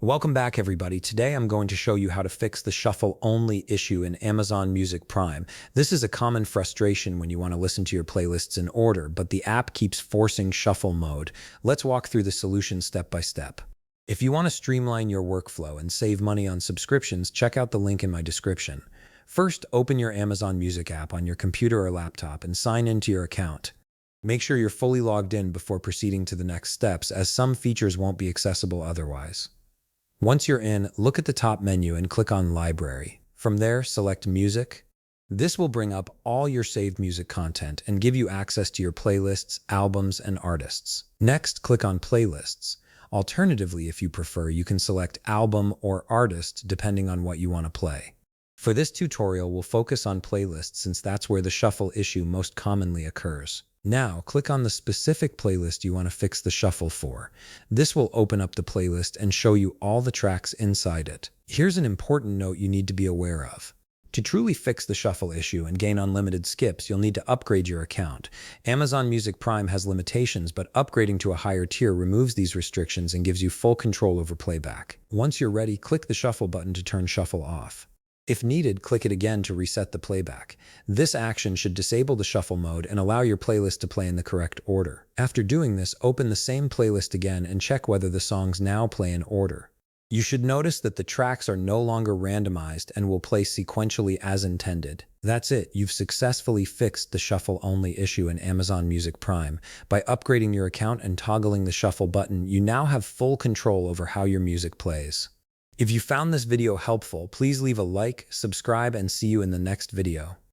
Welcome back, everybody. Today I'm going to show you how to fix the shuffle-only issue in Amazon Music Prime. This is a common frustration when you want to listen to your playlists in order, but the app keeps forcing shuffle mode. Let's walk through the solution step by step. If you want to streamline your workflow and save money on subscriptions, check out the link in my description. First, open your Amazon Music app on your computer or laptop and sign into your account. Make sure you're fully logged in before proceeding to the next steps, as some features won't be accessible otherwise. Once you're in, look at the top menu and click on Library. From there, select Music. This will bring up all your saved music content and give you access to your playlists, albums, and artists. Next, click on Playlists. Alternatively, if you prefer, you can select Album or Artist depending on what you want to play. For this tutorial, we'll focus on playlists since that's where the shuffle issue most commonly occurs. Now, click on the specific playlist you want to fix the shuffle for. This will open up the playlist and show you all the tracks inside it. Here's an important note you need to be aware of. To truly fix the shuffle issue and gain unlimited skips, you'll need to upgrade your account. Amazon Music Prime has limitations, but upgrading to a higher tier removes these restrictions and gives you full control over playback. Once you're ready, click the shuffle button to turn shuffle off. If needed, click it again to reset the playback. This action should disable the shuffle mode and allow your playlist to play in the correct order. After doing this, open the same playlist again and check whether the songs now play in order. You should notice that the tracks are no longer randomized and will play sequentially as intended. That's it. You've successfully fixed the shuffle-only issue in Amazon Music Prime. By upgrading your account and toggling the shuffle button, you now have full control over how your music plays. If you found this video helpful, please leave a like, subscribe, and see you in the next video.